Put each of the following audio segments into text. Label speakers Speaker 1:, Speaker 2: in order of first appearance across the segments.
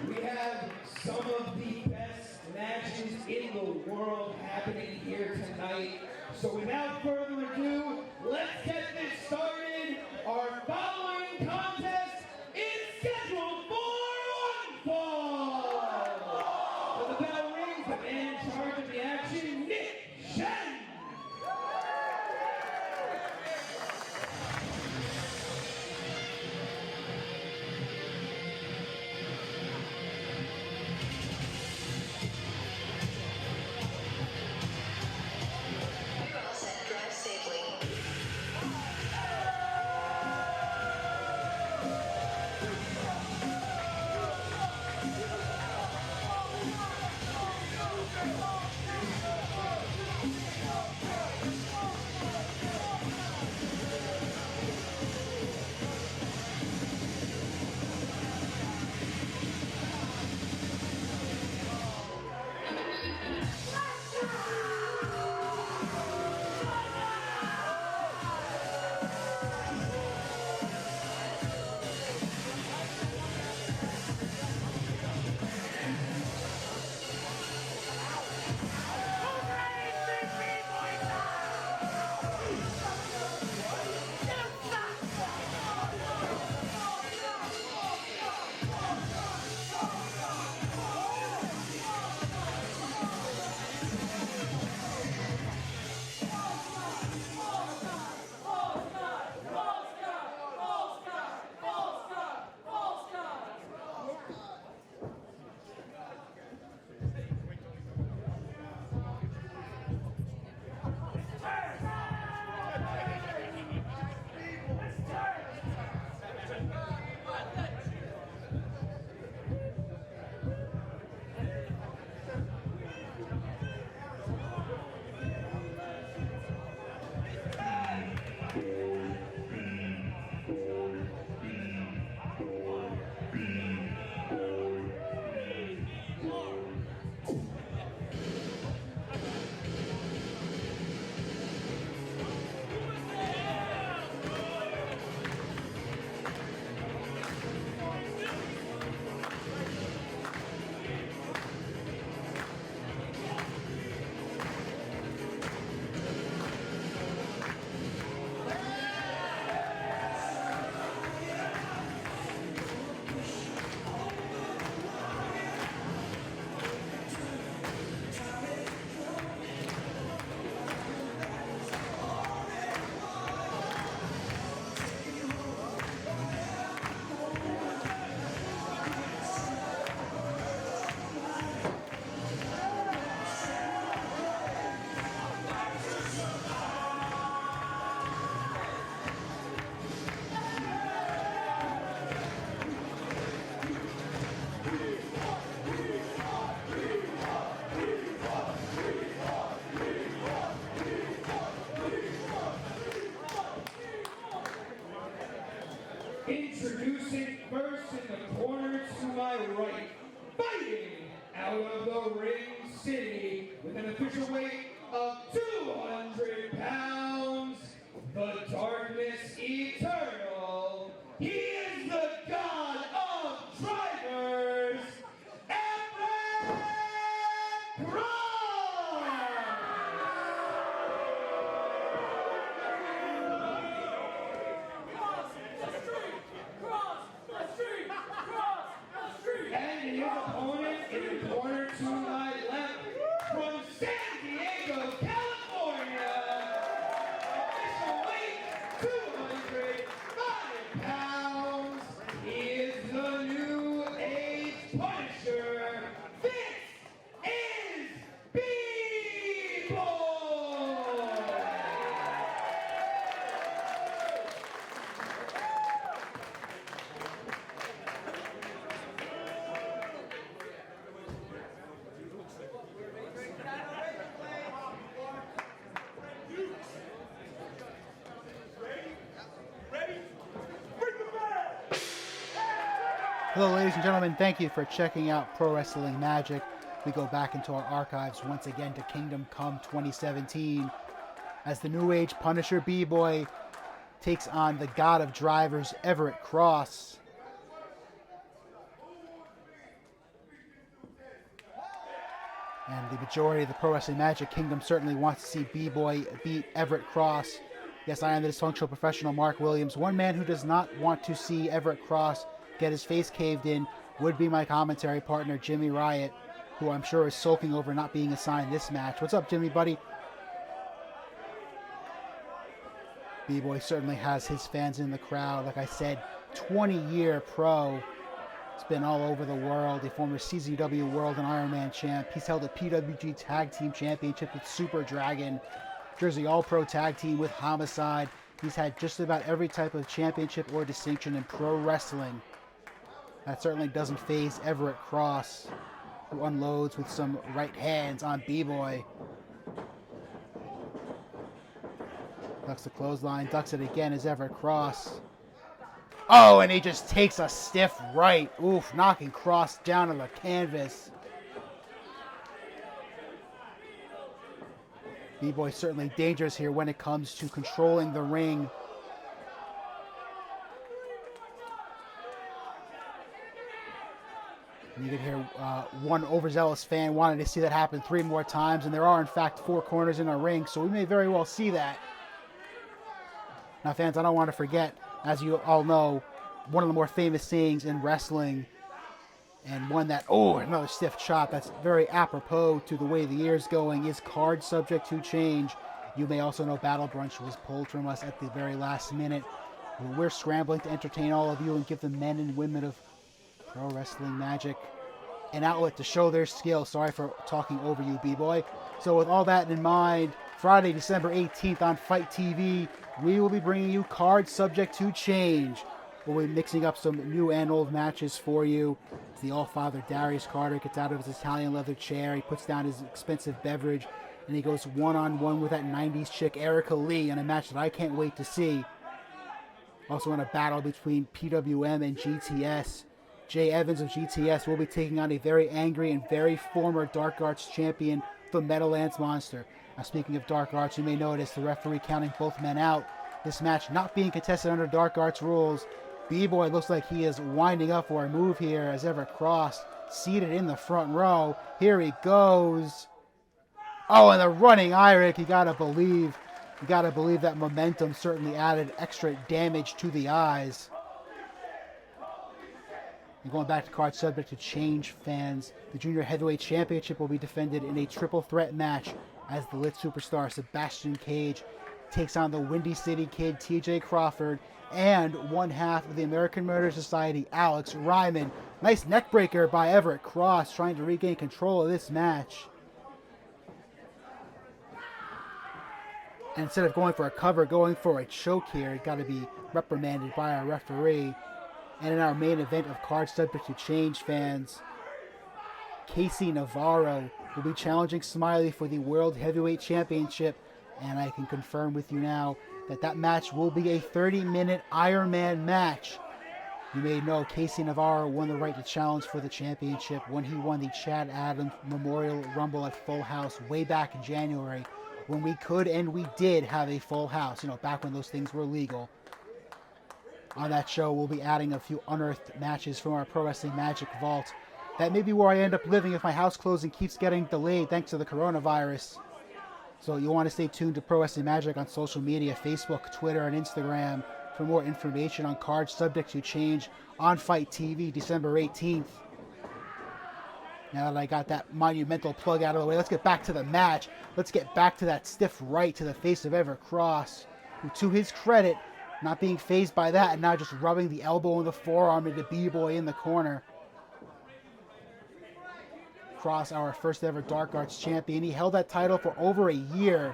Speaker 1: We have some of the best matches in the world happening here tonight. So without further ado, let's get this started. Our following contest is scheduled for one fall. When the bell rings, the man in charge of the action, Nick Shen. Introducing first in the corner to my right, fighting out of the Ring City with an official weight of 200 pounds, the Darkness Eternal. He is the god of drivers, Everett! And his opponent in the corner to my left, from San Diego, California, official weight 205 pounds. He is the New Age Punisher. This is B-Boy!
Speaker 2: Hello, ladies and gentlemen. Thank you for checking out Pro Wrestling Magic. We go back into our archives once again to Kingdom Come 2017 as the New Age Punisher B-Boy takes on the God of Drivers, Everett Cross. And the majority of the Pro Wrestling Magic Kingdom certainly wants to see B-Boy beat Everett Cross. Yes, I am the dysfunctional professional Mark Williams. One man who does not want to see Everett Cross get his face caved in would be my commentary partner, Jimmy Riot, who I'm sure is sulking over not being assigned this match. What's up, Jimmy, buddy? B-Boy certainly has his fans in the crowd. Like I said, 20-year pro. He's been all over the world. A former CZW World and Ironman champ. He's held a PWG Tag Team Championship with Super Dragon. Jersey All-Pro Tag Team with Homicide. He's had just about every type of championship or distinction in pro wrestling. That certainly doesn't faze Everett Cross, who unloads with some right hands on B-Boy. Ducks the clothesline, ducks it again as Everett Cross. Oh, and he just takes a stiff right. Oof, knocking Cross down on the canvas. B-Boy certainly dangerous here when it comes to controlling the ring. And you can hear one overzealous fan wanting to see that happen 3 more times, and there are in fact 4 corners in our ring, so we may very well see that. Now, fans, I don't want to forget, as you all know, one of the more famous sayings in wrestling, and one that, oh, another stiff chop that's very apropos to the way the year's going, is card subject to change. You may also know Battle Brunch was pulled from us at the very last minute. We're scrambling to entertain all of you and give the men and women of Pro Wrestling Magic an outlet to show their skill. Sorry for talking over you, B-Boy. So with all that in mind, Friday, December 18th on Fight TV, we will be bringing you Card Subject to Change. We'll be mixing up some new and old matches for you. The All-Father Darius Carter gets out of his Italian leather chair. He puts down his expensive beverage, and he goes one-on-one with that 90s chick, Erica Lee, in a match that I can't wait to see. Also in a battle between PWM and GTS. Jay Evans of GTS will be taking on a very angry and very former Dark Arts champion, the Meadowlands Monster. Now, speaking of Dark Arts, you may notice the referee counting both men out. This match not being contested under Dark Arts rules. B-Boy looks like he is winding up for a move here as Everett Cross seated in the front row. Here he goes. Oh, and the running Iric. You gotta believe that momentum certainly added extra damage to the eyes. And going back to Card Subject to Change, fans, the Junior Heavyweight Championship will be defended in a triple threat match as the lit superstar Sebastian Cage takes on the Windy City Kid TJ Crawford and one half of the American Murder Society, Alex Ryman. Nice neck breaker by Everett Cross, trying to regain control of this match. And instead of going for a cover, going for a choke here, it got to be reprimanded by our referee. And in our main event of Card Subject to Change, fans, Casey Navarro will be challenging Smiley for the World Heavyweight Championship. And I can confirm with you now that that match will be a 30-minute Iron Man match. You may know Casey Navarro won the right to challenge for the championship when he won the Chad Adams Memorial Rumble at Full House way back in January, when we could and we did have a full house, back when those things were legal. On that show, we'll be adding a few unearthed matches from our Pro Wrestling Magic vault. That may be where I end up living if my house closing keeps getting delayed thanks to the coronavirus. So you'll want to stay tuned to Pro Wrestling Magic on social media, Facebook, Twitter, and Instagram for more information on Cards Subject to Change on Fight TV December 18th. Now that I got that monumental plug out of the way, let's get back to the match. Let's get back to that stiff right to the face of Everett Cross, who, to his credit, not being fazed by that and now just rubbing the elbow and the forearm into B-Boy in the corner. Cross, our first ever Dark Arts champion. He held that title for over a year.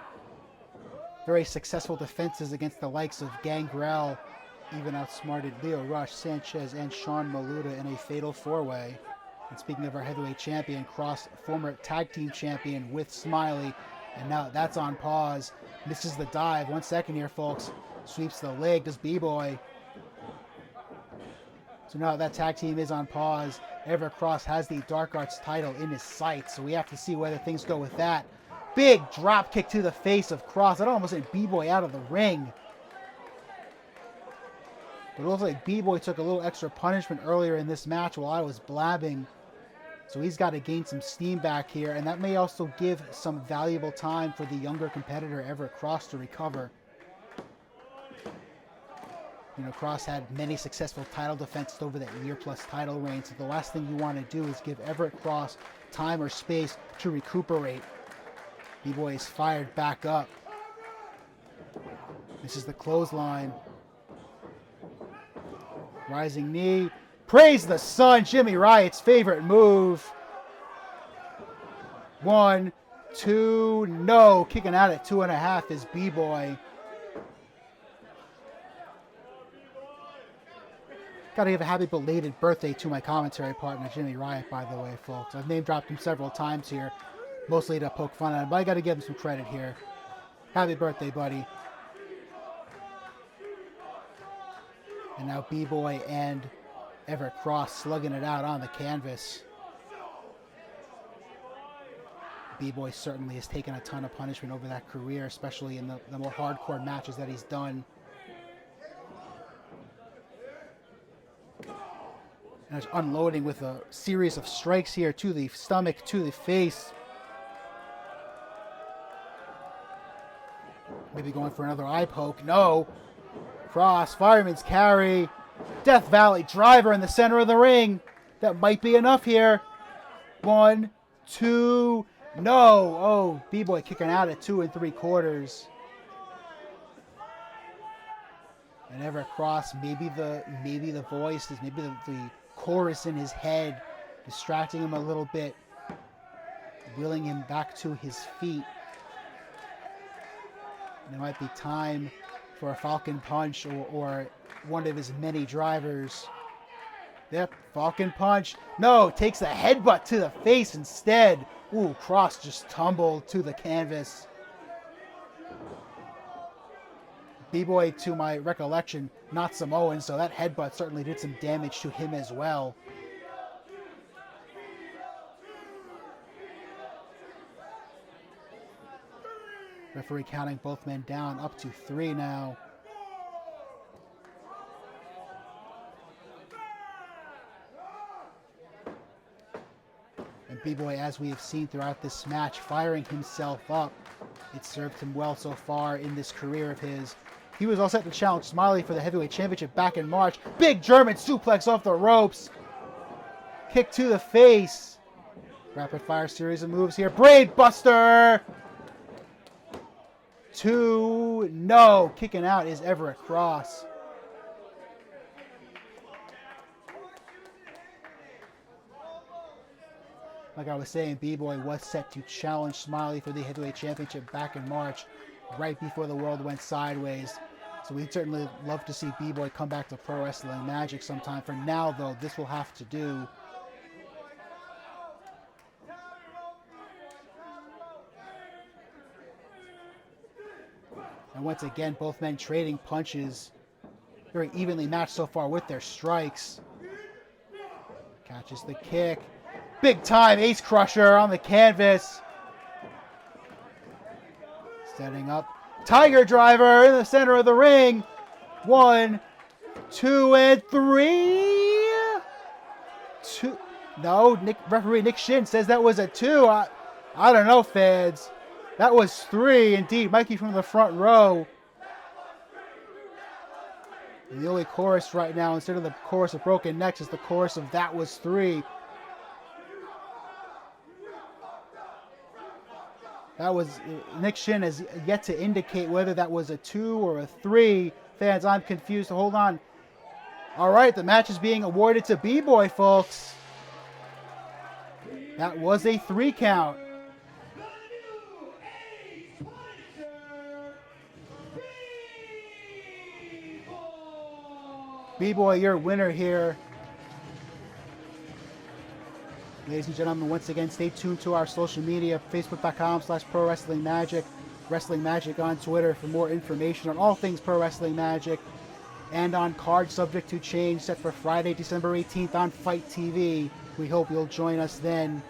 Speaker 2: Very successful defenses against the likes of Gangrel, even outsmarted Leo Rush, Sanchez, and Sean Maluda in a fatal four-way. And speaking of our heavyweight champion, Cross, former tag team champion with Smiley, and now that's on pause. Misses the dive. 1 second here, folks. Sweeps the leg, does B-Boy. So now that tag team is on pause. Everett Cross has the Dark Arts title in his sights, so we have to see whether things go with that. Big drop kick to the face of Cross. That almost sent B-Boy out of the ring. But it looks like B-Boy took a little extra punishment earlier in this match while I was blabbing. So he's got to gain some steam back here, and that may also give some valuable time for the younger competitor, Everett Cross, to recover. You know, Cross had many successful title defenses over that year-plus title reign, so the last thing you want to do is give Everett Cross time or space to recuperate. B-Boy is fired back up. This is the clothesline. Rising knee. Praise the sun, Jimmy Riot's favorite move. 1, 2, no. Kicking out at 2.5 is B-Boy. Gotta give a happy belated birthday to my commentary partner, Jimmy Riot, by the way, folks. I've name dropped him several times here, mostly to poke fun at him, but I gotta give him some credit here. Happy birthday, buddy. And now B-Boy and Everett Cross slugging it out on the canvas. B-Boy certainly has taken a ton of punishment over that career, especially in the more hardcore matches that he's done. And it's unloading with a series of strikes here to the stomach, to the face. Maybe going for another eye poke. No. Cross, fireman's carry. Death Valley driver in the center of the ring. That might be enough here. 1, 2, no. Oh, B-Boy kicking out at 2 3/4. And Everett Cross, maybe the voice is maybe the chorus in his head, distracting him a little bit, wheeling him back to his feet. And it might be time for a Falcon Punch or one of his many drivers. Yep, Falcon Punch. No, takes a headbutt to the face instead. Ooh, Cross just tumbled to the canvas. B-Boy, to my recollection, not Samoan, so that headbutt certainly did some damage to him as well. Referee counting both men down, up to 3 now. And B-Boy, as we have seen throughout this match, firing himself up. It served him well so far in this career of his. He was all set to challenge Smiley for the heavyweight championship back in March. Big German suplex off the ropes. Kick to the face. Rapid fire series of moves here. Braid Buster. 2, no. Kicking out is Everett Cross. Like I was saying, B-Boy was set to challenge Smiley for the heavyweight championship back in March, right before the world went sideways. So we'd certainly love to see B-Boy come back to Pro Wrestling Magic sometime. For now, though, this will have to do. And once again, both men trading punches. Very evenly matched so far with their strikes. Catches the kick. Big time ace crusher on the canvas. Setting up. Tiger driver in the center of the ring. 1, 2, 3. 2. No, referee Nick Shin says that was a 2. I don't know, fans. That was 3 indeed. Mikey from the front row. And the only chorus right now, instead of the chorus of Broken Necks, is the chorus of That Was 3. That was, Nick Shin has yet to indicate whether that was a 2 or a 3. Fans, I'm confused. Hold on. All right, the match is being awarded to B-Boy, folks. That was a 3 count. B-Boy, your winner here. Ladies and gentlemen, once again, stay tuned to our social media, facebook.com/Pro Wrestling Magic, Wrestling Magic on Twitter for more information on all things Pro Wrestling Magic, and on card subject to change set for Friday, December 18th on Fight TV. We hope you'll join us then.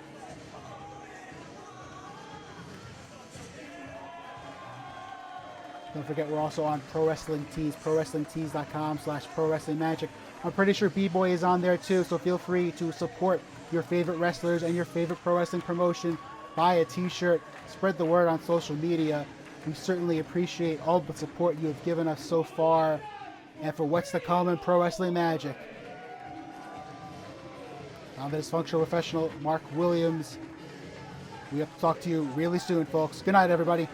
Speaker 2: Don't forget, we're also on Pro Wrestling Tees, prowrestlingtees.com/Pro Wrestling Magic. I'm pretty sure B-Boy is on there too, so feel free to support your favorite wrestlers and your favorite pro wrestling promotion. Buy a t-shirt, spread the word on social media. We certainly appreciate all the support you have given us so far and for what's to come in Pro Wrestling Magic. I'm the dysfunctional professional, Mark Williams. We have to talk to you really soon, folks. Good night, everybody.